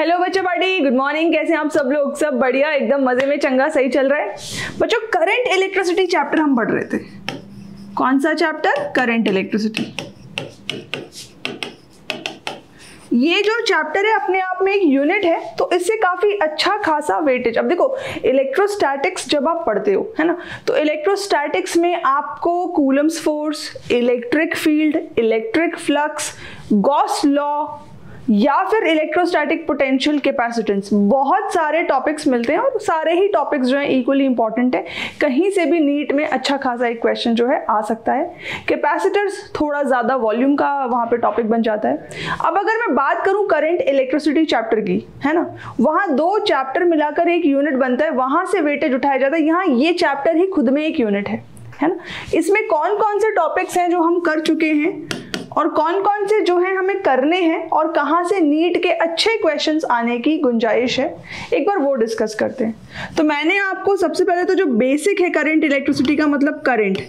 Hello बच्चों party, good morning. कैसे हैं आप सब लोग? सब बढ़िया, एकदम मजे में, चंगा सही चल रहा है। बच्चों करंट इलेक्ट्रिसिटी चैप्टर हम पढ़ रहे थे। कौन सा चैप्टर? Current electricity. ये जो चैप्टर है अपने आप में एक यूनिट है, तो इससे काफी अच्छा खासा वेटेज। अब देखो इलेक्ट्रोस्टैटिक्स जब आप पढ़ते हो, है ना, तो इलेक्ट्रोस्टैटिक्स में आपको Coulomb's force, electric field, electric flux, Gauss law या फिर इलेक्ट्रोस्टैटिक पोटेंशियल, कैपेसिटेंस, बहुत सारे टॉपिक्स मिलते हैं और सारे ही टॉपिक्स जो हैं इक्वली इंपॉर्टेंट है। कहीं से भी नीट में अच्छा खासा एक क्वेश्चन जो है आ सकता है। कैपेसिटर्स थोड़ा ज्यादा वॉल्यूम का वहां पे टॉपिक बन जाता है। अब अगर मैं बात करूं करंट इलेक्ट्रिसिटी चैप्टर की, है ना, वहां दो चैप्टर मिलाकर एक यूनिट बनता है, वहां से वेटेज उठाया जाता है। यहाँ ये चैप्टर ही खुद में एक यूनिट है ना। इसमें कौन कौन से टॉपिक्स हैं जो हम कर चुके हैं और कौन कौन से जो है हमें करने हैं और कहां से नीट के अच्छे क्वेश्चंस आने की गुंजाइश है, एक बार वो डिस्कस करते हैं। तो मैंने आपको सबसे पहले तो जो बेसिक है करंट इलेक्ट्रिसिटी का मतलब करंट,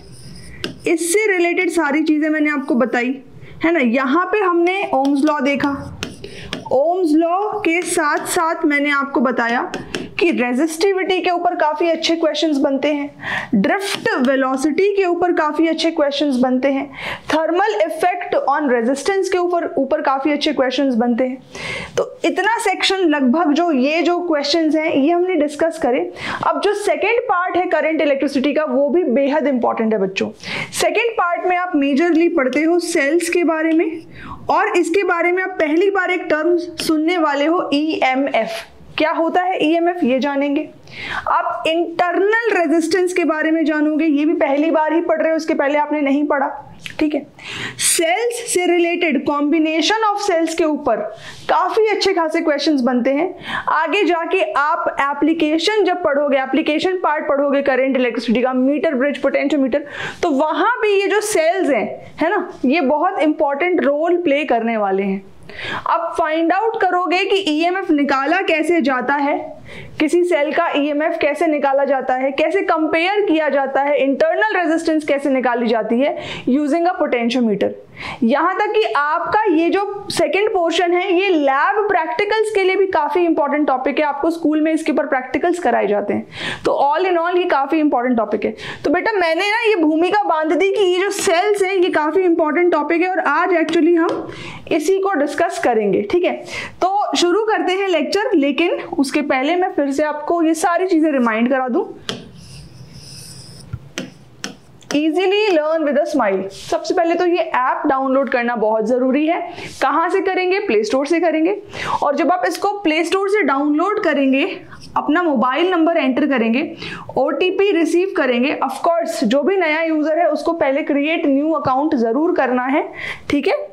इससे रिलेटेड सारी चीजें मैंने आपको बताई, है ना। यहाँ पे हमने ओम्स लॉ देखा। ओम्स लॉ के साथ साथ मैंने आपको बताया कि रेजिस्टिविटी के ऊपर काफी अच्छे क्वेश्चंस बनते हैं, ड्रिफ्ट वेलोसिटी के ऊपर काफी अच्छे क्वेश्चंस बनते हैं, थर्मल इफेक्ट ऑन रेजिस्टेंस के ऊपर काफी अच्छे क्वेश्चंस बनते हैं। तो इतना सेक्शन लगभग जो क्वेश्चंस हैं ये हमने डिस्कस करे। अब जो सेकेंड पार्ट है करंट इलेक्ट्रिसिटी का, वो भी बेहद इंपॉर्टेंट है बच्चों। सेकेंड पार्ट में आप मेजरली पढ़ते हो सेल्स के बारे में, और इसके बारे में आप पहली बार एक टर्म सुनने वाले हो, EMF। क्या होता है EMF ये जानेंगे। आप इंटरनल रेजिस्टेंस के बारे में जानोगे, ये भी पहली बार ही पढ़ रहे हो, इसके पहले आपने नहीं पढ़ा, ठीक है। सेल्स से रिलेटेड कॉम्बिनेशन ऑफ सेल्स के ऊपर काफी अच्छे खासे क्वेश्चंस बनते हैं। आगे जाके आप एप्लीकेशन जब पढ़ोगे, एप्लीकेशन पार्ट पढ़ोगे करंट इलेक्ट्रिसिटी का, मीटर, ब्रिज, पोटेंशियोमीटर, तो वहां भी ये जो सेल्स हैं, है ना, ये बहुत इंपॉर्टेंट रोल प्ले करने वाले हैं। अब फाइंड आउट करोगे कि EMF निकाला कैसे जाता है, किसी सेल का EMF कैसे निकाला जाता है, कैसे कंपेयर किया जाता है, इंटरनल रेजिस्टेंस कैसे निकाली जाती है यूजिंग अ पोटेंशियोमीटर। यहां तक कि आपका ये जो सेकंड पोर्शन है ये लैब प्रैक्टिकल्स के लिए भी काफी इंपॉर्टेंट टॉपिक है। आपको स्कूल में इसके ऊपर प्रैक्टिकल्स कराए जाते हैं, तो ऑल इन ऑल ये काफी इंपॉर्टेंट टॉपिक है। तो बेटा मैंने ना ये भूमिका बांध दी कि ये जो सेल्स हैं ये काफी इंपॉर्टेंट टॉपिक है और आज एक्चुअली हम इसी को डिस्कस करेंगे, ठीक है। तो शुरू करते हैं लेक्चर, लेकिन उसके पहले मैं फिर से आपको ये सारी चीजें रिमाइंड करा दूं। Easily learn with a smile. सबसे पहले तो ये ऐप डाउनलोड करना बहुत जरूरी है। कहां से करेंगे? प्ले स्टोर से करेंगे। और जब आप इसको प्ले स्टोर से डाउनलोड करेंगे, अपना मोबाइल नंबर एंटर करेंगे, OTP रिसीव करेंगे। ऑफ कोर्स जो भी नया यूजर है उसको पहले क्रिएट न्यू अकाउंट जरूर करना है, ठीक है।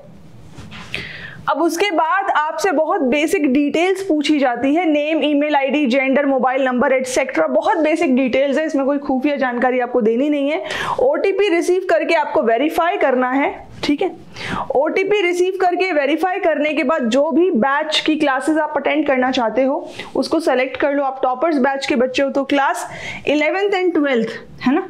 अब उसके बाद आपसे बहुत बेसिक डिटेल्स पूछी जाती है, name, email ID, gender, mobile number etcetera, बहुत बेसिक डिटेल्स है, इसमें कोई खुफिया जानकारी आपको देनी नहीं है। OTP रिसीव करके आपको वेरीफाई करना है, ठीक है। OTP रिसीव करके वेरीफाई करने के बाद जो भी बैच की क्लासेस आप अटेंड करना चाहते हो उसको सेलेक्ट कर लो। आप टॉपर्स बैच के बच्चे हो तो क्लास 11th एंड 12th, है ना,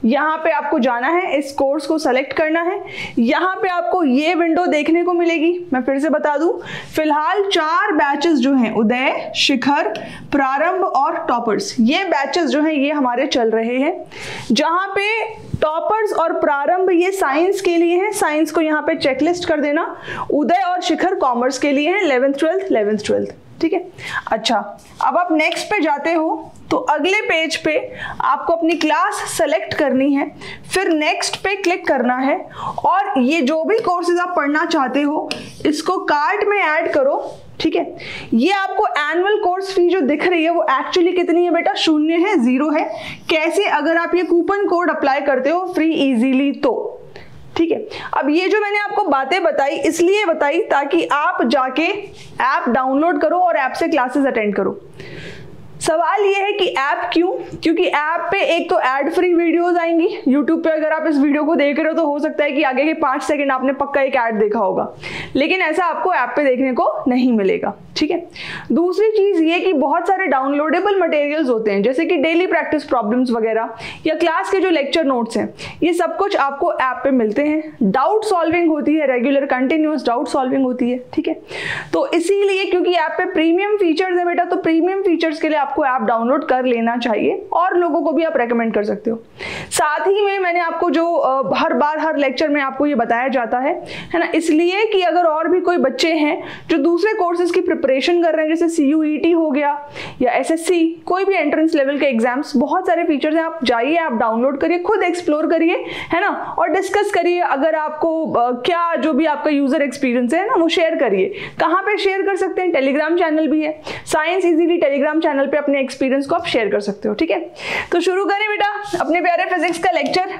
यहाँ पे आपको जाना है, इस कोर्स को सेलेक्ट करना है। यहाँ पे आपको ये विंडो देखने को मिलेगी। मैं फिर से बता दूं, फिलहाल 4 बैचेस जो हैं, उदय, शिखर, प्रारंभ और टॉपर्स, ये बैचेस जो हैं ये हमारे चल रहे हैं। जहाँ पे टॉपर्स और प्रारंभ ये साइंस के लिए हैं, साइंस को यहाँ पे चेकलिस्ट कर देना। उदय और शिखर कॉमर्स के लिए हैं, 11th 12th, ठीक है। अच्छा, अब आप नेक्स्ट पे जाते हो तो अगले पेज पे आपको अपनी क्लास सेलेक्ट करनी है, फिर नेक्स्ट पे क्लिक करना है और ये जो भी कोर्सेज आप पढ़ना चाहते हो इसको कार्ट में ऐड करो, ठीक है। ये आपको एनुअल कोर्स फी जो दिख रही है वो एक्चुअली कितनी है बेटा? 0 है, 0 है। कैसे? अगर आप ये कूपन कोड अप्लाई करते हो फ्री इजीली तो, ठीक है। अब ये जो मैंने आपको बातें बताई इसलिए बताई ताकि आप जाके ऐप डाउनलोड करो और ऐप से क्लासेस अटेंड करो। सवाल ये है कि ऐप क्यों? क्योंकि ऐप पे एक तो एड फ्री वीडियोस आएंगी। यूट्यूब पे अगर आप इस वीडियो को देख रहे हो तो हो सकता है कि आगे के 5 सेकंड आपने पक्का एक ऐड देखा होगा, लेकिन ऐसा आपको ऐप पे देखने को नहीं मिलेगा। ठीक है। दूसरी चीज ये कि बहुत सारे डाउनलोडेबल मटेरियल्स होते हैं, जैसे कि डेली प्रैक्टिस प्रॉब्लम्स वगैरह या क्लास के जो लेक्चर नोट्स हैं, ये सब कुछ आपको ऐप पे मिलते हैं। डाउट सॉल्विंग होती है, रेगुलर कंटिन्यूअस डाउट सॉल्विंग होती है, ठीक है। तो इसीलिए क्योंकि ऐप पे प्रीमियम फीचर्स है बेटा, तो प्रीमियम फीचर्स के लिए आपको ऐप डाउनलोड कर लेना चाहिए और लोगों को भी आप रेकमेंड कर सकते हो। साथ ही में मैंने आपको जो हर बार हर लेक्चर में आपको ये बताया जाता है ना, इसलिए कि अगर और भी कोई बच्चे हैं जो दूसरे कोर्सेज की प्रिपरेशन कर रहे हैं, जैसे CUET हो गया या SSC, कोई भी एंट्रेंस लेवल के एग्जाम्स, बहुत सारे फीचर्स हैं, आप जाइए, आप डाउनलोड करिए, खुद एक्सप्लोर करिए, है ना, और डिस्कस करिए। अगर आपको क्या जो भी आपका यूजर एक्सपीरियंस है ना, वो शेयर करिए। कहाँ पे शेयर कर सकते हैं? टेलीग्राम चैनल भी है, साइंस इजीली टेलीग्राम चैनल पे अपने एक्सपीरियंस को आप शेयर कर सकते हो, ठीक है। तो शुरू करें बेटा अपने प्यारे फिजिक्स का लेक्चर,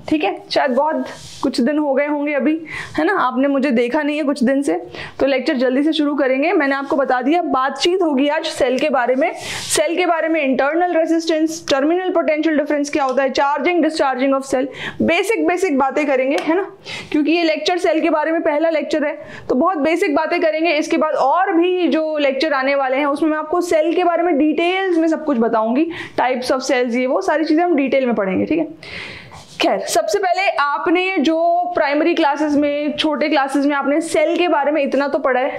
ठीक है। शायद बहुत कुछ दिन हो गए होंगे अभी, है ना, आपने मुझे देखा नहीं है कुछ दिन से, तो लेक्चर जल्दी से शुरू करेंगे। मैंने आपको बता दिया, बातचीत होगी आज सेल के बारे में, सेल के बारे में, internal resistance, terminal potential difference क्या होता है, charging discharging of cell, basic बातें करेंगे, है ना, क्योंकि ये लेक्चर सेल के बारे में पहला लेक्चर है, तो बहुत बेसिक बातें करेंगे। इसके बाद और भी जो लेक्चर आने वाले हैं उसमें मैं आपको सेल के बारे में डिटेल्स में सब कुछ बताऊंगी, टाइप्स ऑफ सेल्स, ये वो सारी चीजें हम डिटेल में पढ़ेंगे, ठीक है। खैर, सबसे पहले आपने जो प्राइमरी क्लासेस में, छोटे क्लासेस में आपने सेल के बारे में इतना तो पढ़ा है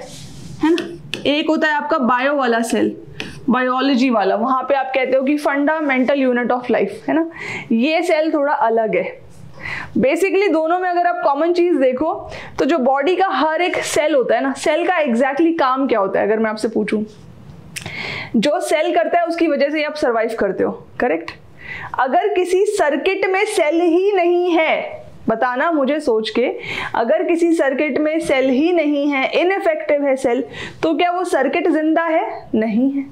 ना। एक होता है आपका बायो वाला सेल, बायोलॉजी वाला, वहां पे आप कहते हो कि फंडामेंटल यूनिट ऑफ लाइफ, है ना। ये सेल थोड़ा अलग है। बेसिकली दोनों में अगर आप कॉमन चीज देखो तो जो बॉडी का हर एक सेल होता है ना, सेल का एग्जैक्टली काम क्या होता है, अगर मैं आपसे पूछूं, जो सेल करता है उसकी वजह से आप सरवाइव करते हो, करेक्ट। अगर किसी सर्किट में सेल ही नहीं है, बताना मुझे सोच के, अगर किसी सर्किट में सेल ही नहीं है, इनइफेक्टिव है सेल, तो क्या वो सर्किट जिंदा है? नहीं है।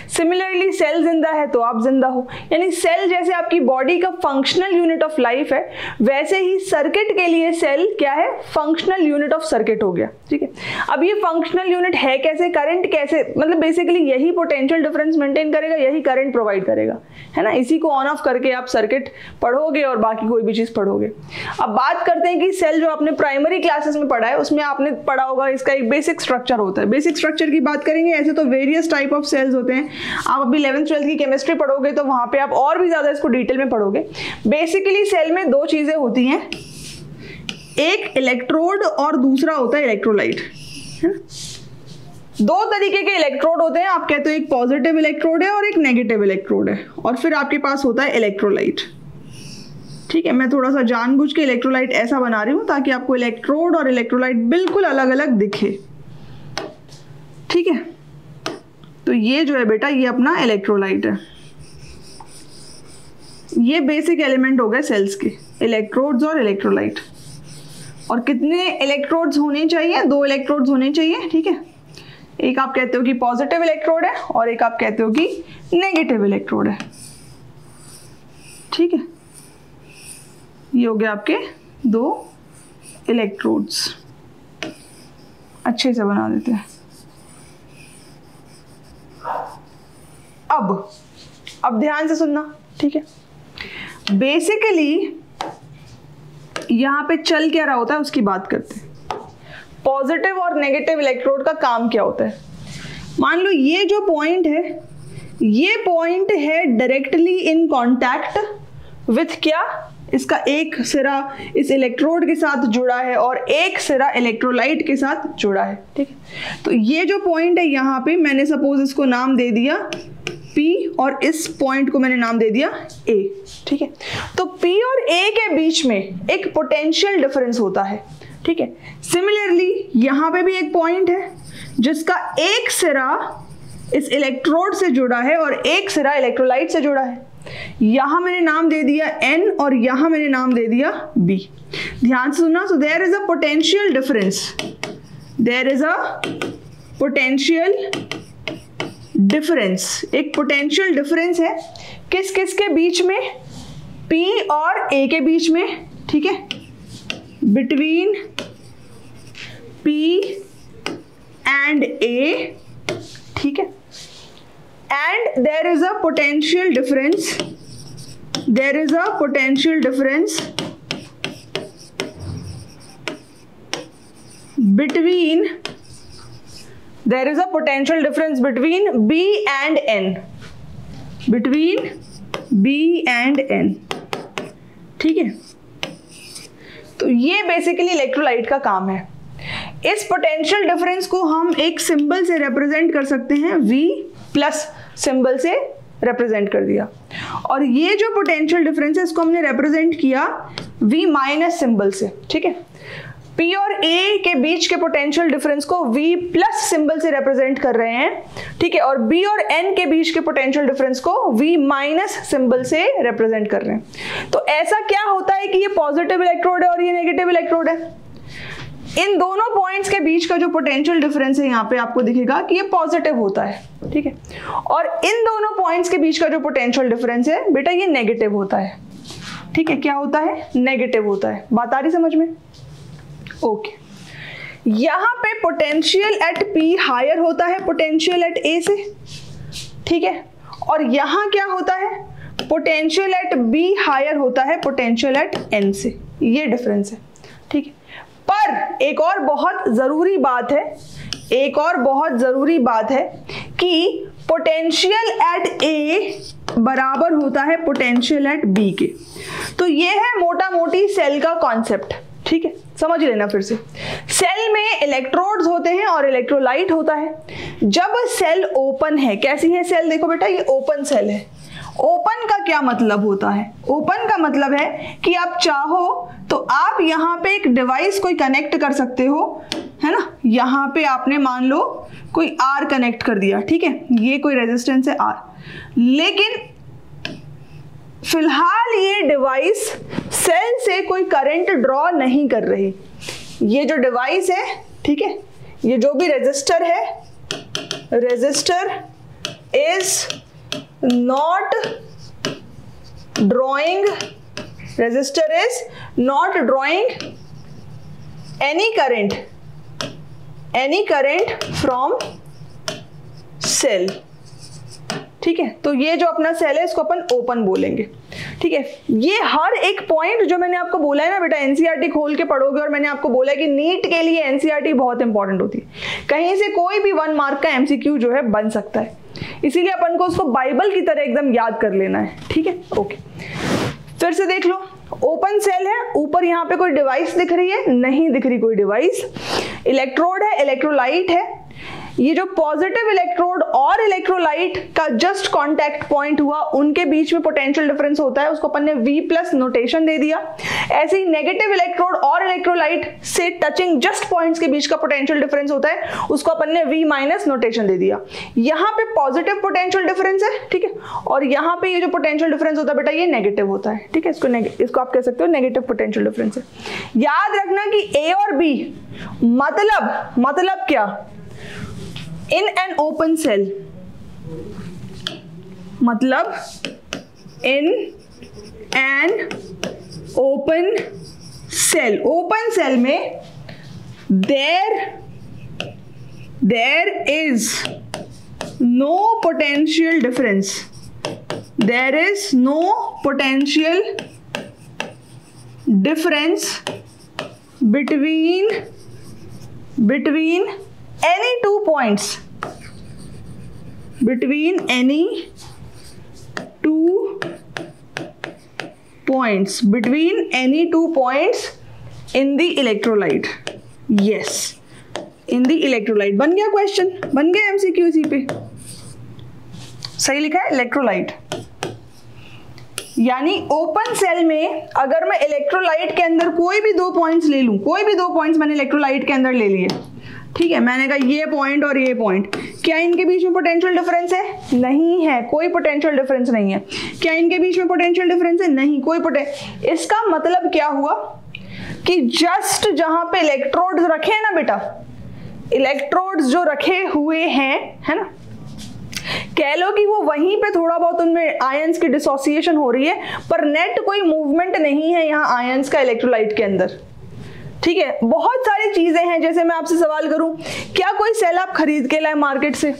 सिमिलरली सेल जिंदा है तो आप जिंदा हो, यानी सेल जैसे आपकी बॉडी का फंक्शनल यूनिट ऑफ लाइफ है, वैसे ही सर्किट के लिए सेल क्या है? फंक्शनल यूनिट ऑफ सर्किट हो गया, ठीक है। अब ये फंक्शनल यूनिट है कैसे, करंट कैसे, मतलब बेसिकली यही पोटेंशियल डिफरेंस मेंटेन करेगा, यही करंट प्रोवाइड करेगा, है ना। इसी को ऑन ऑफ करके आप सर्किट पढ़ोगे और बाकी कोई भी चीज पढ़ोगे। अब बात करते हैं कि सेल जो आपने प्राइमरी क्लासेस में पढ़ा है उसमें आपने पढ़ा होगा इसका एक बेसिक स्ट्रक्चर होता है। बेसिक स्ट्रक्चर की बात करेंगे, ऐसे तो वेरियस टाइप ऑफ सेल्स होते हैं, आप अभी 11th 12th की केमिस्ट्री पढ़ोगे तो वहां पे आप और भी ज्यादा इसको डिटेल में पढ़ोगे। बेसिकली सेल में दो चीजें होती हैं, एक इलेक्ट्रोड और दूसरा होता है इलेक्ट्रोलाइट, है ना। दो तरीके के इलेक्ट्रोड होते हैं, आप कहते हो एक पॉजिटिव इलेक्ट्रोड है और एक नेगेटिव इलेक्ट्रोड है, और फिर आपके पास होता है इलेक्ट्रोलाइट, ठीक है। मैं थोड़ा सा जानबूझ के इलेक्ट्रोलाइट ऐसा बना रही हूं ताकि आपको इलेक्ट्रोड और इलेक्ट्रोलाइट बिल्कुल अलग अलग दिखे, ठीक है। तो ये जो है बेटा, ये अपना इलेक्ट्रोलाइट है, ये बेसिक एलिमेंट हो गए सेल्स के, इलेक्ट्रोड्स और इलेक्ट्रोलाइट। और कितने इलेक्ट्रोड्स होने चाहिए? दो इलेक्ट्रोड्स होने चाहिए, ठीक है। एक आप कहते हो कि पॉजिटिव इलेक्ट्रोड है और एक आप कहते हो कि नेगेटिव इलेक्ट्रोड है, ठीक है। ये हो गया आपके दो इलेक्ट्रोड्स, अच्छे से बना देते हैं। अब ध्यान से सुनना, ठीक है। बेसिकली यहां पे चल क्या रहा होता है उसकी बात करते हैं। पॉजिटिव और नेगेटिव इलेक्ट्रोड का काम क्या होता है? मान लो ये जो पॉइंट है, ये पॉइंट है डायरेक्टली इन कांटेक्ट विथ क्या? इसका एक सिरा इस इलेक्ट्रोड के साथ जुड़ा है और एक सिरा इलेक्ट्रोलाइट के साथ जुड़ा है, ठीक है। तो ये जो पॉइंट है यहाँ पे, मैंने सपोज इसको नाम दे दिया P और इस पॉइंट को मैंने नाम दे दिया A, ठीक है। तो P और A के बीच में एक पोटेंशियल डिफरेंस होता है, ठीक है। सिमिलरली यहाँ पे भी एक पॉइंट है जिसका एक सिरा इस इलेक्ट्रोड से जुड़ा है और एक सिरा इलेक्ट्रोलाइट से जुड़ा है। यहां मैंने नाम दे दिया N और यहां मैंने नाम दे दिया B। ध्यान से सुनना। So there is a potential difference, there is a potential difference, एक पोटेंशियल डिफरेंस है किस किस के बीच में? P और A के बीच में, ठीक है, बिटवीन P एंड A, ठीक है। And there is a potential difference, there is a potential difference between there is a potential difference between B and N, between B and N, ठीक है। तो ये बेसिकली इलेक्ट्रोलाइट का काम है। इस पोटेंशियल डिफरेंस को हम एक सिंबल से रिप्रेजेंट कर सकते हैं, V प्लस सिंबल से रिप्रेजेंट कर दिया, और ये जो पोटेंशियल डिफरेंस है इसको हमने रिप्रेजेंट किया V माइनस सिंबल से, ठीक है। P और A के बीच के पोटेंशियल डिफरेंस को V प्लस सिंबल से रिप्रेजेंट कर रहे हैं, ठीक है, और B और N के बीच के पोटेंशियल डिफरेंस को V माइनस सिंबल से रिप्रेजेंट कर रहे हैं। तो ऐसा क्या होता है कि ये पॉजिटिव इलेक्ट्रोड है और ये नेगेटिव इलेक्ट्रोड है। इन दोनों पॉइंट्स के बीच का जो पोटेंशियल डिफरेंस है यहाँ पे आपको दिखेगा कि ये पॉजिटिव होता है, ठीक है, और इन दोनों पॉइंट्स के बीच का जो पोटेंशियल डिफरेंस है बेटा ये नेगेटिव होता है, ठीक है। क्या होता है? नेगेटिव होता है। बात आ रही समझ में? ओके। यहाँ पे पोटेंशियल एट P हायर होता है पोटेंशियल एट A से, ठीक है, और यहाँ क्या होता है? पोटेंशियल एट B हायर होता है पोटेंशियल एट N से। ये डिफरेंस है, ठीक है। पर एक और बहुत जरूरी बात है, एक और बहुत जरूरी बात है कि पोटेंशियल एट A बराबर होता है पोटेंशियल एट B के। तो ये है मोटा मोटी सेल का कॉन्सेप्ट, ठीक है, समझ लेना फिर से। सेल में इलेक्ट्रोड्स होते हैं और इलेक्ट्रोलाइट होता है। जब सेल ओपन है, कैसी है सेल? देखो बेटा ये ओपन सेल है। ओपन का क्या मतलब होता है? ओपन का मतलब है कि आप चाहो तो आप यहाँ पे एक डिवाइस कोई कनेक्ट कर सकते हो, है ना। यहाँ पे आपने मान लो कोई R कनेक्ट कर दिया, ठीक है, ये कोई रेजिस्टेंस है R, लेकिन फिलहाल ये डिवाइस सेल से कोई करंट ड्रॉ नहीं कर रही। ये जो डिवाइस है, ठीक है, ये जो भी रेजिस्टर है, resistor is not drawing, resistor is not drawing any current from cell, ठीक है। तो ये जो अपना सेल है इसको अपन ओपन बोलेंगे, ठीक है। ये हर एक पॉइंट जो मैंने आपको बोला है ना बेटा, एनसीईआरटी खोल के पढ़ोगे, और मैंने आपको बोला है कि नीट के लिए एनसीईआरटी बहुत इंपॉर्टेंट होती है। कहीं से कोई भी 1 मार्क का एमसीक्यू जो है बन सकता है, इसीलिए अपन को उसको बाइबल की तरह एकदम याद कर लेना है, ठीक है। ओके, फिर से देख लो, ओपन सेल है, ऊपर यहाँ पे कोई डिवाइस दिख रही है? नहीं दिख रही कोई डिवाइस। इलेक्ट्रोड है, इलेक्ट्रोलाइट है। ये जो पॉजिटिव इलेक्ट्रोड और इलेक्ट्रोलाइट का जस्ट कांटेक्ट पॉइंट हुआ, उनके बीच में पोटेंशियल डिफरेंस होता है, उसको अपन ने V प्लस नोटेशन दे दिया। ऐसे ही नेगेटिव इलेक्ट्रोड और इलेक्ट्रोलाइट से टचिंग जस्ट पॉइंट्स के बीच का पोटेंशियल डिफरेंस होता है, उसको अपन ने V माइनस नोटेशन दे दिया। यहाँ पे पॉजिटिव पोटेंशियल डिफरेंस है, ठीक है, और यहाँ पे ये जो पोटेंशियल डिफरेंस होता है बेटा ये नेगेटिव होता है, ठीक है। इसको आप कह सकते हो नेगेटिव पोटेंशियल डिफरेंस है। याद रखना कि A और B मतलब क्या? In an open cell, मतलब in an open cell में there is no potential difference. There is no potential difference between any 2 points, between any 2 points in the electrolyte. Yes, in the electrolyte। बन गया question, बन गया MCQ, इसी पे सही लिखा है इलेक्ट्रोलाइट। यानी ओपन सेल में अगर मैं इलेक्ट्रोलाइट के अंदर कोई भी 2 पॉइंट्स ले लूं, कोई भी 2 पॉइंट्स मैंने इलेक्ट्रोलाइट के अंदर ले लिए, ठीक है, मैंने कहा ये पॉइंट और ये पॉइंट, क्या इनके बीच में पोटेंशियल डिफरेंस है? नहीं है, कोई पोटेंशियल डिफरेंस नहीं है। क्या इनके बीच में पोटेंशियल डिफरेंस है? नहीं, कोई इसका मतलब क्या हुआ कि जस्ट जहां पे इलेक्ट्रोड्स रखे हैं ना बेटा, इलेक्ट्रोड्स जो रखे हुए हैं, है ना, कह लो कि वो वहीं पे थोड़ा बहुत उनमें आयंस की डिसोसिएशन हो रही है, पर नेट कोई मूवमेंट नहीं है यहाँ आयंस का इलेक्ट्रोलाइट के अंदर, ठीक है। बहुत सारी चीजें हैं, जैसे मैं आपसे सवाल करूं, क्या कोई सेल आप खरीद के लाए मार्केट से,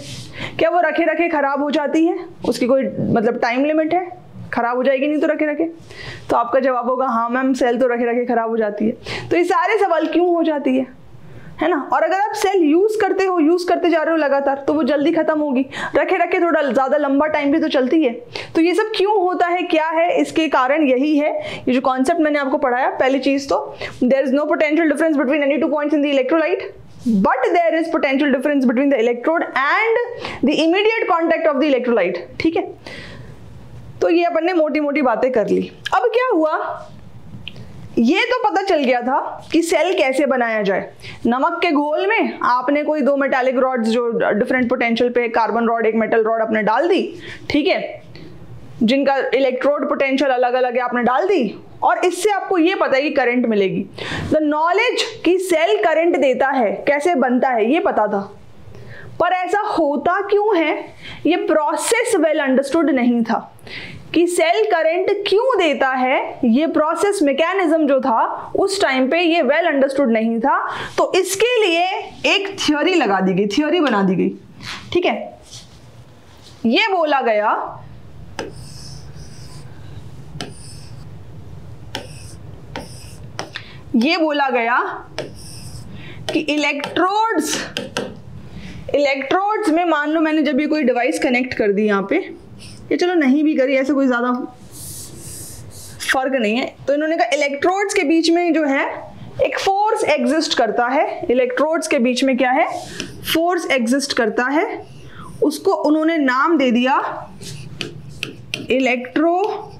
क्या वो रखे रखे खराब हो जाती है? उसकी कोई मतलब टाइम लिमिट है? खराब हो जाएगी नहीं तो रखे रखे? तो आपका जवाब होगा हाँ मैम, सेल तो रखे रखे खराब हो जाती है। तो ये सारे सवाल क्यों हो जाती है? है ना। और अगर आप सेल यूज करते जा रहे हो लगातार, तो वो जल्दी खत्म होगी, रखे रखे थोड़ा ज्यादा लंबा टाइम भी तो चलती है। तो ये सब क्यों होता है, क्या है इसके कारण, यही है ये जो कॉन्सेप्ट मैंने आपको पढ़ाया। पहली चीज तो there is no potential difference between any two points in the electrolyte, but there is potential difference between the electrode and the immediate contact of the electrolyte. ठीक है, तो ये अपन ने मोटी मोटी बातें कर ली। अब क्या हुआ, ये तो पता चल गया था कि सेल कैसे बनाया जाए। नमक के घोल में आपने कोई दो मेटालिक रॉड्स जो डिफरेंट पोटेंशियल पे, कार्बन रॉड एक मेटल रॉड आपने डाल दी, ठीक है, जिनका इलेक्ट्रोड पोटेंशियल अलग अलग है आपने डाल दी, और इससे आपको ये पता है कि करंट मिलेगी। द नॉलेज कि सेल करंट देता है, कैसे बनता है, ये पता था, पर ऐसा होता क्यों है ये प्रोसेस वेल अंडरस्टूड नहीं था कि सेल करंट क्यों देता है। ये प्रोसेस मैकेनिज्म जो था उस टाइम पे ये वेल अंडरस्टूड नहीं था। तो इसके लिए एक थ्योरी लगा दी गई, थ्योरी बना दी गई। ठीक है, ये बोला गया कि इलेक्ट्रोड्स में मान लो मैंने जब ये कोई डिवाइस कनेक्ट कर दी यहाँ पे, ये चलो नहीं भी करी, ऐसे कोई ज्यादा फर्क नहीं है, तो इन्होंने कहा इलेक्ट्रोड्स के बीच में जो है एक फोर्स एग्जिस्ट करता है। इलेक्ट्रोड्स के बीच में क्या है, फोर्स एग्जिस्ट करता है, उसको उन्होंने नाम दे दिया इलेक्ट्रोमोटिव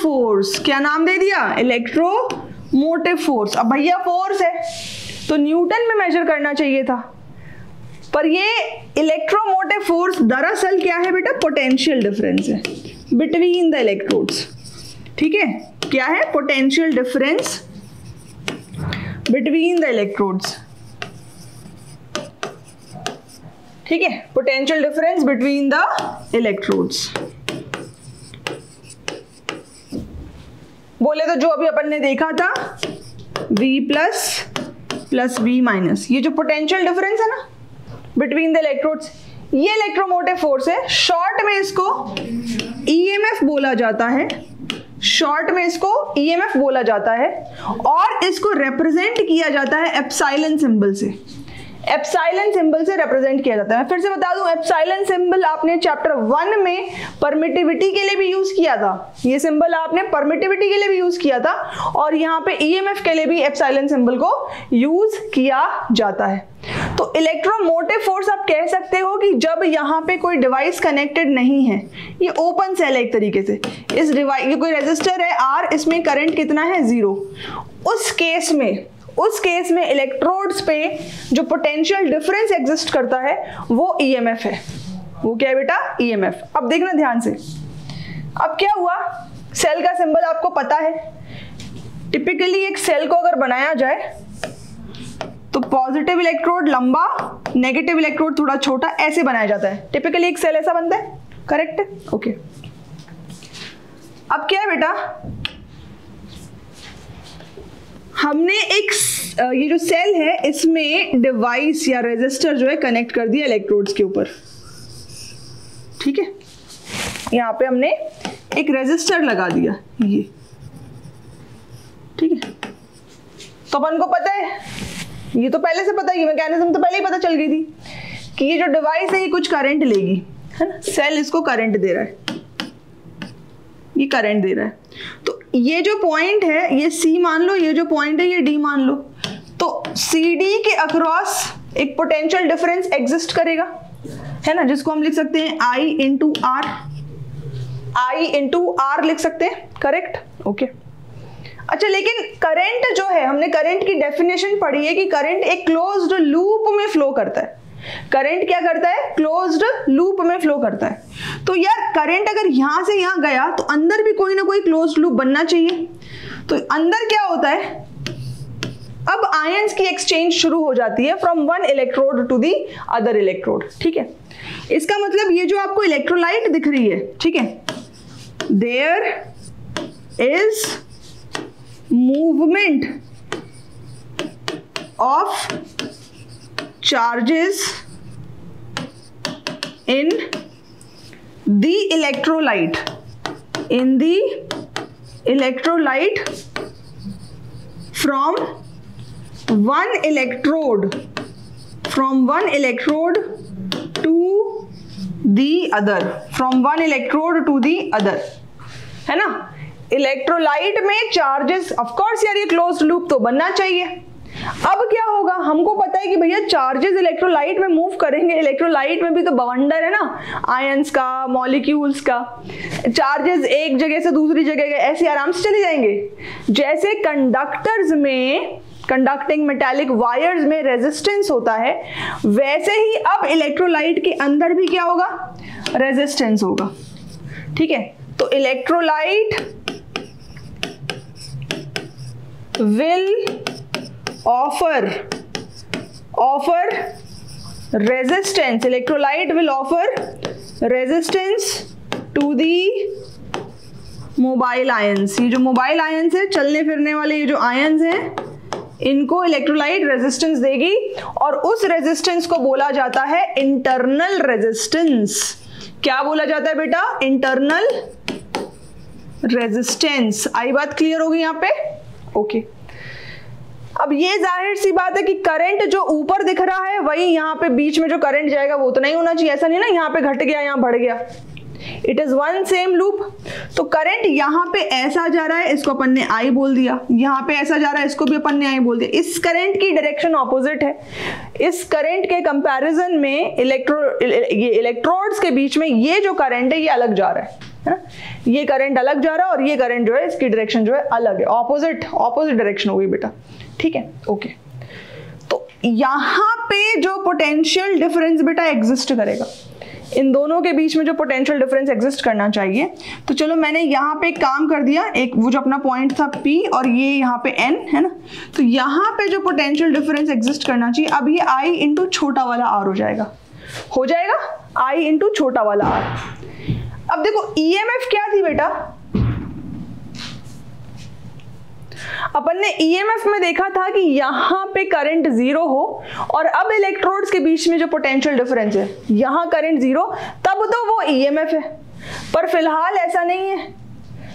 फोर्स। क्या नाम दे दिया, इलेक्ट्रोमोटिव फोर्स। अब भैया फोर्स है तो न्यूटन में मेजर करना चाहिए था, पर ये इलेक्ट्रोमोटिव फोर्स दरअसल क्या है बेटा, पोटेंशियल डिफरेंस है बिटवीन द इलेक्ट्रोड्स। ठीक है, क्या है, potential difference between the electrodes. ठीक है, potential difference between the electrodes. बोले तो जो अभी अपन ने देखा था V प्लस V माइनस, ये जो पोटेंशियल डिफरेंस है ना बिटवीन द इलेक्ट्रोड्स, ये इलेक्ट्रोमोटिव फोर्स है। शॉर्ट में इसको EMF बोला जाता है, शॉर्ट में इसको EMF बोला जाता है, और इसको रिप्रेजेंट किया जाता है एप्सिलॉन सिंबल से। एप्सिलॉन सिंबल से रिप्रेजेंट किया जाता है। फिर से बता दूं, एप्सिलॉन सिंबल आपने चैप्टर 1 में परमिटिविटी के लिए भी यूज किया था। ये सिंबल आपने परमिटिविटी के लिए भी यूज किया था, और यहाँ पे EMF के लिए भी एप्सिलॉन सिंबल को यूज किया जाता है। तो इलेक्ट्रोमोटिव फोर्स आप कह सकते हो कि जब यहाँ पे कोई डिवाइस कनेक्टेड नहीं है, ये ओपन सेल है एक तरीके से, इस डिवाइस, ये कोई रेजिस्टर है R, इसमें करंट कितना है, 0। उस केस में इलेक्ट्रोड्स पे जो पोटेंशियल डिफरेंस एग्जिस्ट करता है वो EMF है। वो क्या है बेटा, EMF। अब देखना ध्यान से, अब क्या हुआ, सेल का सिंबल आपको पता है। टिपिकली एक सेल को अगर बनाया जाए तो पॉजिटिव इलेक्ट्रोड लंबा, नेगेटिव इलेक्ट्रोड थोड़ा छोटा, ऐसे बनाया जाता है। टिपिकली एक सेल ऐसा बनता है, करेक्ट है, ओके। अब क्या है बेटा, हमने एक ये जो सेल है इसमें डिवाइस या रेजिस्टर जो है कनेक्ट कर दिया इलेक्ट्रोड्स के ऊपर। ठीक है, यहाँ पे हमने एक रेजिस्टर लगा दिया, ये ठीक है। तो अपन को पता है, ये तो पहले से पता है, ये मैकेनिज्म तो पहले ही पता चल गई थी कि ये जो डिवाइस है ये कुछ करंट लेगी, है ना। सेल इसको करंट दे रहा है, ये करंट दे रहा है। तो ये जो पॉइंट है ये C मान लो, ये जो पॉइंट है ये D मान लो। तो CD के अक्रॉस एक पोटेंशियल डिफरेंस एग्जिस्ट करेगा, है ना, जिसको हम लिख सकते हैं I इंटू R लिख सकते हैं, करेक्ट, ओके। अच्छा, लेकिन करंट जो है, हमने करंट की डेफिनेशन पढ़ी है कि करंट एक क्लोज्ड लूप में फ्लो करता है। करंट क्या करता है, क्लोज्ड लूप में फ्लो करता है। तो यार करंट अगर यहां से यहां गया तो अंदर भी कोई ना कोई क्लोज्ड लूप बनना चाहिए। तो अंदर क्या होता है, अब आयंस की एक्सचेंज शुरू हो जाती है from one electrode to the other electrode. ठीक है, इसका मतलब ये जो आपको इलेक्ट्रोलाइट दिख रही है, ठीक है, there is movement of charges in the electrolyte from one electrode from one electrode to the other, from one electrode to the other, है ना। इलेक्ट्रोलाइट में चार्जेस, ऑफ कोर्स यार ये क्लोज्ड लूप तो बनना चाहिए। अब क्या होगा, हमको पता है कि भैया चार्जेस इलेक्ट्रोलाइट में मूव करेंगे, इलेक्ट्रोलाइट में भी तो बवंडर है ना आयंस का, मॉलिक्यूल्स का। चार्जेस एक जगह से दूसरी जगह ऐसे आराम से चले जाएंगे। जैसे कंडक्टर्स में, कंडक्टिंग मेटालिक वायर्स में रेजिस्टेंस होता है, वैसे ही अब इलेक्ट्रोलाइट के अंदर भी क्या होगा, रेजिस्टेंस होगा। ठीक है, तो electrolyte will offer resistance, electrolyte will offer resistance to the mobile ions। ये जो मोबाइल आयंस है, चलने फिरने वाले ये जो आयंस हैं, इनको इलेक्ट्रोलाइट रेजिस्टेंस देगी और उस रेजिस्टेंस को बोला जाता है इंटरनल रेजिस्टेंस। क्या बोला जाता है बेटा, इंटरनल रेजिस्टेंस। आई बात क्लियर होगी यहाँ पे? ओके। अब ये जाहिर सी बात है कि करंट जो ऊपर दिख रहा है वही यहाँ पे बीच में जो करंट जाएगा वो तो नहीं होना चाहिए। ऐसा नहीं ना यहाँ पे घट गया यहाँ बढ़ गया, it is one same loop. तो करंट यहाँ पे ऐसा जा रहा है, इसको अपन ने आई बोल दिया, यहाँ पे ऐसा जा रहा है, इसको भी अपन ने आई बोल दिया। इस करंट की डायरेक्शन ऑपोजिट है। इस करंट के कंपैरिजन में इलेक्ट्रोड्स के बीच में ये जो करंट है ये अलग जा रहा है ना, ये करंट अलग जा रहा है और ये करंट जो है इसकी डायरेक्शन जो है अलग है, ऑपोजिट डायरेक्शन होगी बेटा। ठीक है, ओके। तो यहाँ पे जो पोटेंशियल डिफरेंस बेटा एग्जिस्ट करेगा, इन दोनों के बीच में जो पोटेंशियल डिफरेंस एग्जिस्ट करना चाहिए, तो चलो मैंने यहाँ पे एक काम कर दिया, एक वो जो अपना पॉइंट था P और ये यहाँ पे N है ना, तो यहाँ पे जो पोटेंशियल डिफरेंस एग्जिस्ट करना चाहिए, अब ये I इंटू छोटा वाला R हो जाएगा I इंटू छोटा वाला R। अब देखो EMF क्या थी बेटा, अपन ने EMF में देखा था कि यहाँ पे करंट जीरो हो और अब इलेक्ट्रोड्स के बीच में जो पोटेंशियल डिफरेंस है, यहाँ करंट जीरो, तब तो वो EMF है। पर फिलहाल ऐसा नहीं है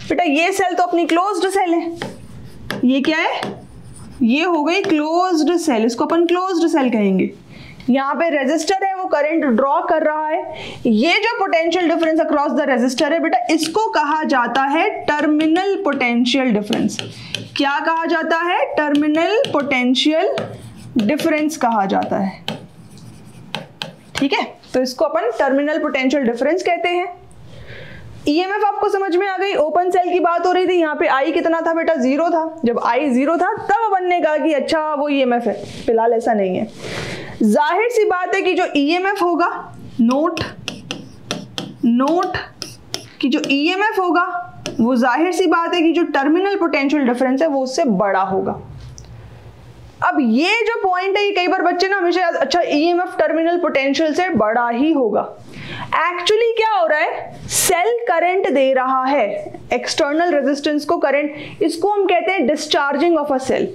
बेटा, ये सेल तो अपनी क्लोज्ड सेल है। ये क्या है, ये हो गई क्लोज्ड सेल, इसको अपन क्लोज्ड सेल कहेंगे। यहाँ पे रेजिस्टर है, वो करंट ड्रॉ कर रहा है। ये जो potential difference across the resistor है बेटा, इसको कहा जाता है टर्मिनल पोटेंशियल डिफरेंस। क्या कहा जाता है, टर्मिनल पोटेंशियल डिफरेंस कहा जाता है। ठीक है, तो इसको अपन टर्मिनल पोटेंशियल डिफरेंस कहते हैं। EMF आपको समझ में आ गई। ओपन सेल की बात हो रही थी, यहाँ पे I कितना था बेटा, जीरो था। जब I जीरो था तब अपन ने कहा कि अच्छा वो EMF है, फिलहाल ऐसा नहीं है। जाहिर सी बात है कि जो EMF होगा, नोट कि जो EMF होगा वो जाहिर सी बात है कि जो टर्मिनल पोटेंशियल डिफरेंस है वो उससे बड़ा होगा। अब ये जो पॉइंट है, ये कई बार बच्चे ना हमेशा, अच्छा EMF टर्मिनल पोटेंशियल से बड़ा ही होगा। एक्चुअली क्या हो रहा है, सेल करंट दे रहा है, एक्सटर्नल रेजिस्टेंस को करंट, इसको हम कहते हैं डिस्चार्जिंग ऑफ अ सेल।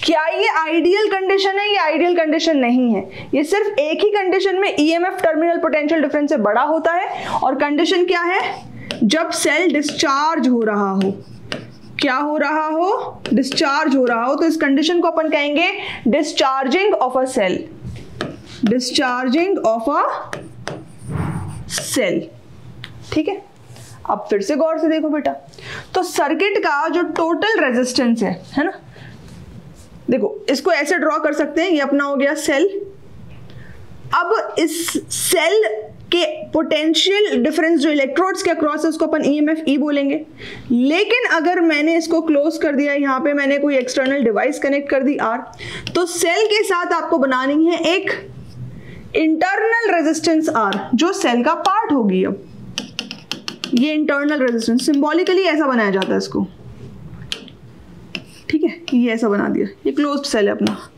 क्या ये आइडियल कंडीशन है? ये आइडियल कंडीशन नहीं है। ये सिर्फ एक ही कंडीशन में EMF टर्मिनल पोटेंशियल डिफरेंस से बड़ा होता है, और कंडीशन क्या है, जब सेल डिस्चार्ज हो रहा हो। क्या हो रहा हो, डिस्चार्ज हो रहा हो। तो इस कंडीशन को अपन कहेंगे discharging of a cell, discharging of a cell. ठीक है, अब फिर से गौर से देखो बेटा, तो सर्किट का जो टोटल रेजिस्टेंस है ना, देखो इसको ऐसे ड्रॉ कर सकते हैं, ये अपना हो गया सेल। अब इस सेल के पोटेंशियल डिफरेंस जो इलेक्ट्रोड्स के अक्रॉस है उसको अपन EMF E बोलेंगे। लेकिन अगर मैंने इसको क्लोज कर दिया, यहाँ पे मैंने कोई एक्सटर्नल डिवाइस कनेक्ट कर दी R, तो सेल के साथ आपको बनानी है एक इंटरनल रेजिस्टेंस R जो सेल का पार्ट होगी। अब ये इंटरनल रेजिस्टेंस सिंबॉलिकली ऐसा बनाया जाता है इसको। ठीक है, ये ऐसा बना दिया, ये क्लोज्ड सेल है अपना।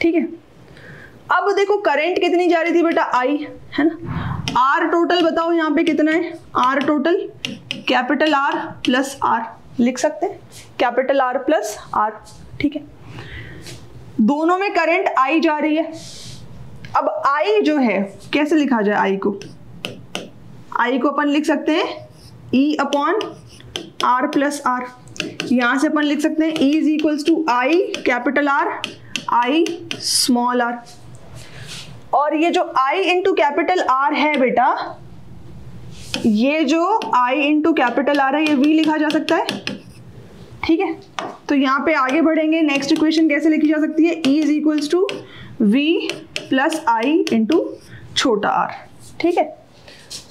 ठीक है, अब देखो करंट कितनी जा रही थी बेटा, I है ना। R टोटल बताओ यहाँ पे कितना है, R total capital R plus R लिख सकते हैं, कैपिटल R प्लस R। ठीक है, दोनों में करंट I जा रही है। अब I जो है कैसे लिखा जाए, I को अपन लिख सकते हैं E upon R plus R। यहां से अपन लिख सकते हैं E is equals to I capital R I small r, और ये जो I इंटू कैपिटल R है बेटा, ये जो I इंटू कैपिटल R है ये V लिखा जा सकता है, ठीक है। तो यहाँ पे आगे बढ़ेंगे, नेक्स्ट इक्वेशन कैसे लिखी जा सकती है, E is equals to V plus I into छोटा r, ठीक है।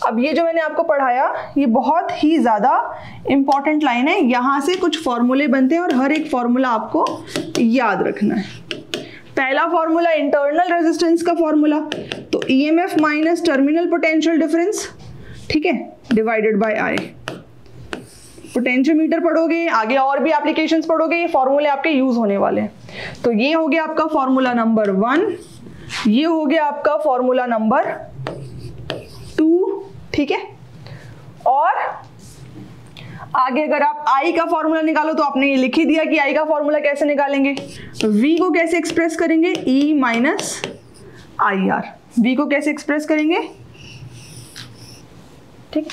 अब ये जो मैंने आपको पढ़ाया ये बहुत ही ज़्यादा इंपॉर्टेंट लाइन है, यहाँ से कुछ फॉर्मूले बनते हैं और हर एक फॉर्मूला आपको याद रखना है। पहला फॉर्मूला इंटरनल रेजिस्टेंस का फॉर्मूला, तो EMF minus terminal potential difference, ठीक है, डिवाइडेड बाय I। पोटेंशियोमीटर पढ़ोगे, आगे और भी एप्लीकेशंस पढ़ोगे, ये फॉर्मूले आपके यूज होने वाले हैं। तो ये हो गया आपका फॉर्मूला नंबर 1, ये हो गया आपका फॉर्मूला नंबर 2, ठीक है। और आगे अगर आप I का फॉर्मूला निकालो तो आपने ये लिख ही दिया कि I का फॉर्मूला कैसे निकालेंगे, V को कैसे एक्सप्रेस करेंगे, E माइनस IR, V को कैसे एक्सप्रेस करेंगे, ठीक।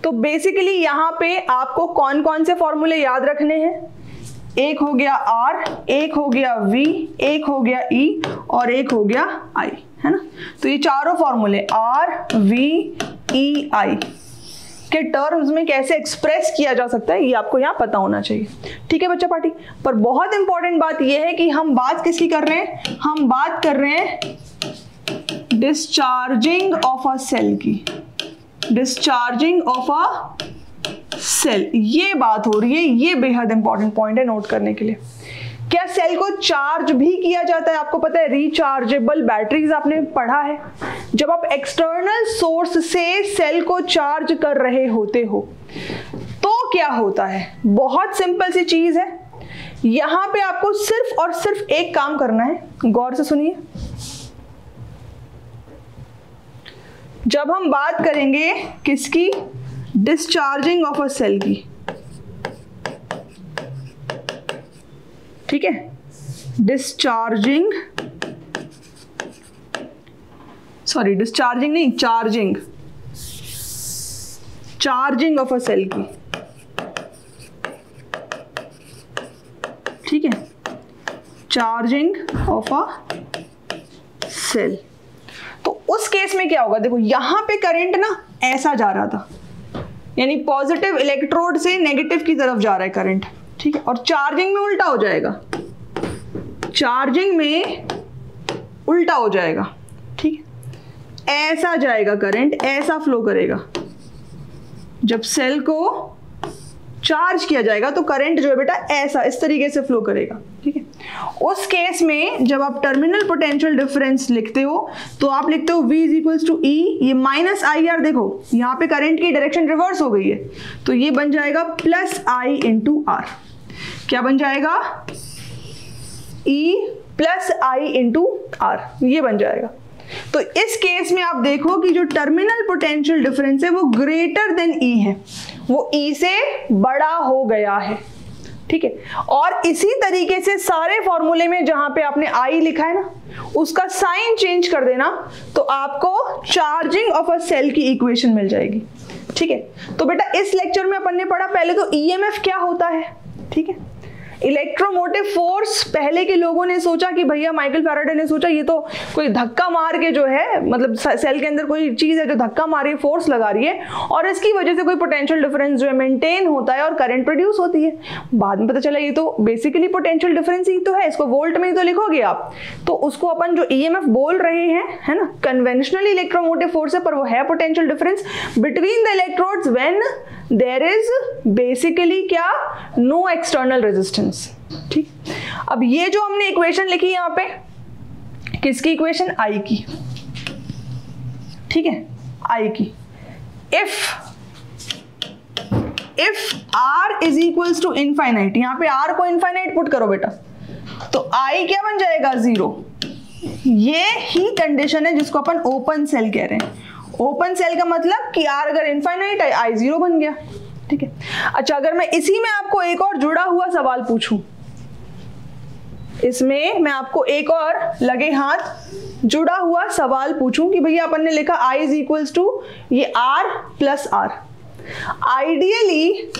तो बेसिकली यहाँ पे आपको कौन कौन से फॉर्मूले याद रखने हैं, एक हो गया R, एक हो गया V, एक हो गया E और एक हो गया I, है ना। तो ये चारों फॉर्मूले R, V, E, I के टर्म्स में कैसे एक्सप्रेस किया जा सकता है ये आपको यहाँ पता होना चाहिए, ठीक है बच्चा पार्टी। पर बहुत इंपॉर्टेंट बात ये है कि हम बात किसकी कर रहे हैं, हम बात कर रहे हैं डिस्चार्जिंग ऑफ अ सेल की, डिस्चार्जिंग ऑफ अ सेल, ये बात हो रही है, ये बेहद इंपॉर्टेंट पॉइंट है नोट करने के लिए। क्या सेल को चार्ज भी किया जाता है, आपको पता है रिचार्जेबल बैटरीज आपने पढ़ा है, जब आप एक्सटर्नल सोर्स से सेल को चार्ज कर रहे होते हो तो क्या होता है, बहुत सिंपल सी चीज है। यहां पे आपको सिर्फ और सिर्फ एक काम करना है, गौर से सुनिए। जब हम बात करेंगे किसकी, डिस्चार्जिंग ऑफ अ सेल की, ठीक है, डिस्चार्जिंग नहीं, चार्जिंग ऑफ अ सेल की, ठीक है, चार्जिंग ऑफ अ सेल। तो उस केस में क्या होगा, देखो यहां पे करंट ना ऐसा जा रहा था, यानी पॉजिटिव इलेक्ट्रोड से नेगेटिव की तरफ जा रहा है करंट, ठीक है, और चार्जिंग में उल्टा हो जाएगा, चार्जिंग में उल्टा हो जाएगा, ठीक है, ऐसा जाएगा करंट, ऐसा फ्लो करेगा। जब सेल को चार्ज किया जाएगा तो करंट जो है बेटा ऐसा इस तरीके से फ्लो करेगा, ठीक है। उस केस में जब आप टर्मिनल पोटेंशियल डिफरेंस लिखते हो तो आप लिखते हो V is equals to E, ये माइनस IR, देखो यहाँ पे करंट की डायरेक्शन रिवर्स हो गई है, तो ये बन जाएगा प्लस I इंटू R। क्या बन जाएगा, E plus I into R, ये बन जाएगा। तो इस केस में आप देखो कि जो टर्मिनल पोटेंशियल डिफरेंस है वो ग्रेटर देन E है, वो E से बड़ा हो गया है, ठीक है। और इसी तरीके से सारे फॉर्मूले में जहां पे आपने I लिखा है ना, उसका साइन चेंज कर देना तो आपको चार्जिंग ऑफ अ सेल की इक्वेशन मिल जाएगी, ठीक है। तो बेटा इस लेक्चर में अपन ने पढ़ा पहले तो EMF क्या होता है, ठीक है। इलेक्ट्रोमोटिव फोर्स, पहले के लोगों ने सोचा कि भैया माइकल फैराडे ने सोचा ये तो कोई धक्का मार के जो है, मतलब सेल के अंदर कोई चीज है जो धक्का मार रही है, फोर्स लगा रही है और इसकी वजह से कोई पोटेंशियल डिफरेंस जो है मेंटेन होता है और करंट प्रोड्यूस होती है। बाद में पता चला ये तो बेसिकली पोटेंशियल डिफरेंस ही तो है, इसको वोल्ट में ही तो लिखोगे आप, तो उसको अपन जो EMF बोल रहे हैं, है ना, कन्वेंशनली इलेक्ट्रोमोटिव फोर्स है पर वो है potential difference between the electrodes when there is basically क्या, नो एक्सटर्नल रेजिस्टेंस, ठीक। अब ये जो हमने इक्वेशन लिखी यहाँ पे, किसकी इक्वेशन, I की, ठीक है, I की। If R is equals to infinite, यहाँ पे R को इनफाइनाइट पुट करो बेटा, तो I क्या बन जाएगा, 0। ये ही कंडीशन है जिसको अपन ओपन सेल कह रहे हैं। ओपन सेल का मतलब कि R अगर इनफाइनाइट है I 0 बन गया, ठीक है। अच्छा, अगर मैं इसी में आपको एक और जुड़ा हुआ सवाल पूछूं, इसमें मैं आपको एक और लगे हाथ जुड़ा हुआ सवाल पूछूं कि भैया अपन ने लिखा I इज इक्वल्स टू ये R plus R, ideally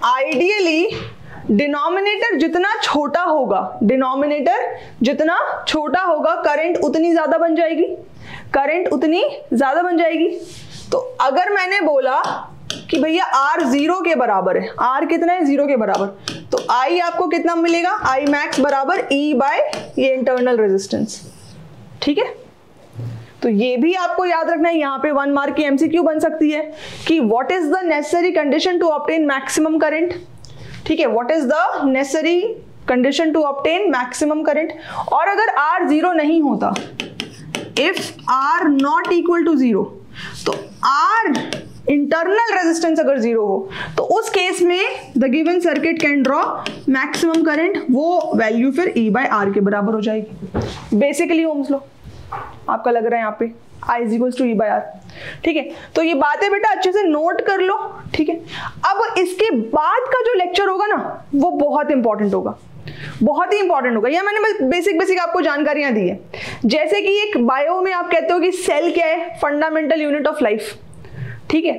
ideally denominator जितना छोटा होगा, डिनोमिनेटर जितना छोटा होगा करंट उतनी ज्यादा बन जाएगी, करंट उतनी ज्यादा बन जाएगी। तो अगर मैंने बोला कि भैया R 0 के बराबर है, R कितना है 0 के बराबर, तो I आपको कितना मिलेगा, I max बराबर E बाय ये इंटरनल रेजिस्टेंस। ठीक है, तो ये भी आपको याद रखना है। यहाँ पे 1 मार्क की एमसीक्यू बन सकती है कि what is the necessary condition to obtain maximum current. ठीक है, what is the necessary condition to obtain maximum current. और अगर R 0 नहीं होता, if R not equal to 0, तो R इंटरनल रेजिस्टेंस अगर 0 हो तो उस केस में the given circuit can draw maximum current, वो वैल्यू फिर E बाय R के बराबर हो जाएगी। बेसिकली ओम्स लॉ आपका लग रहा है यहाँ पे I is equal to E by R। ठीक है, तो ये बातें बेटा अच्छे से नोट कर लो। ठीक है, अब इसके बाद का जो लेक्चर होगा ना वो बहुत इंपॉर्टेंट होगा, बहुत ही इंपॉर्टेंट होगा। यह मैंने बेसिक आपको जानकारियां दी है। जैसे कि एक बायो में आप कहते हो कि सेल क्या है, फंडामेंटल यूनिट ऑफ लाइफ। ठीक है,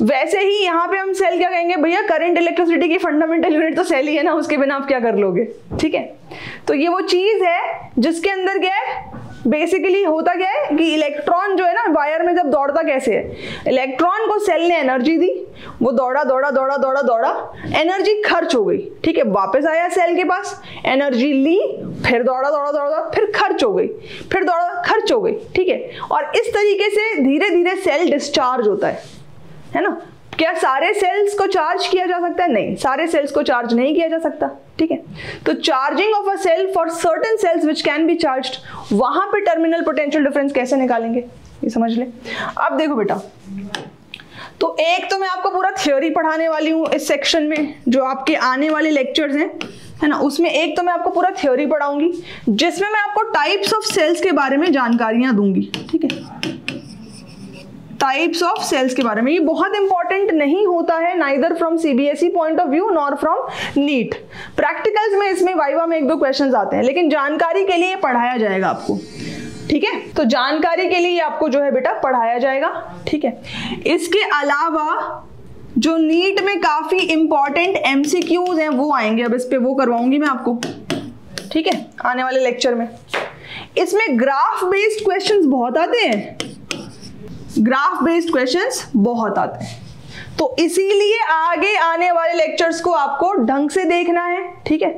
वैसे ही यहाँ पे हम सेल क्या कहेंगे, भैया करंट इलेक्ट्रिसिटी की फंडामेंटल यूनिट तो सेल ही है ना, उसके बिना आप क्या कर लोगे। ठीक है, तो ये वो चीज है जिसके अंदर क्या है, बेसिकली होता क्या है कि इलेक्ट्रॉन जो है ना वायर में जब दौड़ता कैसे है, इलेक्ट्रॉन को सेल ने एनर्जी दी, वो दौड़ा दौड़ा दौड़ा दौड़ा दौड़ा, एनर्जी खर्च हो गई। ठीक है, वापस आया सेल के पास, एनर्जी ली, फिर दौड़ा दौड़ा दौड़ा, फिर खर्च हो गई, फिर दौड़ा खर्च हो गई। ठीक है, और इस तरीके से धीरे धीरे सेल डिस्चार्ज होता है ना। क्या सारे सेल्स को चार्ज किया जा सकता है? नहीं, सारे सेल्स को चार्ज नहीं किया जा सकता। ठीक है, तो charging of a cell for certain cells which can be charged, वहां पे टर्मिनल पोटेंशियल डिफरेंस कैसे निकालेंगे ये समझ ले। अब देखो बेटा, तो एक तो मैं आपको पूरा थ्योरी पढ़ाने वाली हूँ इस सेक्शन में, जो आपके आने वाले लेक्चर्स हैं, है ना, उसमें एक तो मैं आपको पूरा थ्योरी पढ़ाऊंगी जिसमें मैं आपको टाइप्स ऑफ सेल्स के बारे में जानकारियां दूंगी। ठीक है, टाइप्स ऑफ सेल्स के बारे में, ये बहुत इंपॉर्टेंट नहीं होता है, neither from CBSE point of view nor from NEET. Practicals में इसमें वाइवा में 1-2 क्वेश्चंस आते हैं, लेकिन जानकारी के लिए पढ़ाया जाएगा आपको। ठीक है, तो जानकारी के लिए आपको जो है बेटा पढ़ाया जाएगा। ठीक है, इसके अलावा जो नीट में काफी इंपॉर्टेंट एमसीक्यूज हैं वो आएंगे, अब इस पे वो करवाऊंगी मैं आपको। ठीक है, आने वाले लेक्चर में इसमें ग्राफ बेस्ड क्वेश्चंस बहुत आते हैं, ग्राफ बेस्ड क्वेश्चंस बहुत आते हैं, तो इसीलिए आगे आने वाले लेक्चर्स को आपको ढंग से देखना है। ठीक है,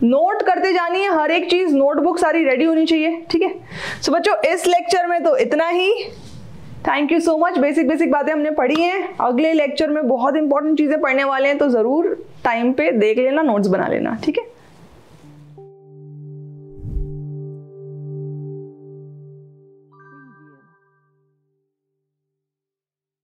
नोट करते जानी है हर एक चीज, नोटबुक सारी रेडी होनी चाहिए। ठीक है, सो बच्चों इस लेक्चर में तो इतना ही। Thank you so much. Basic बातें हमने पढ़ी हैं, अगले लेक्चर में बहुत इंपॉर्टेंट चीजें पढ़ने वाले हैं, तो जरूर टाइम पे देख लेना, नोट्स बना लेना। ठीक है।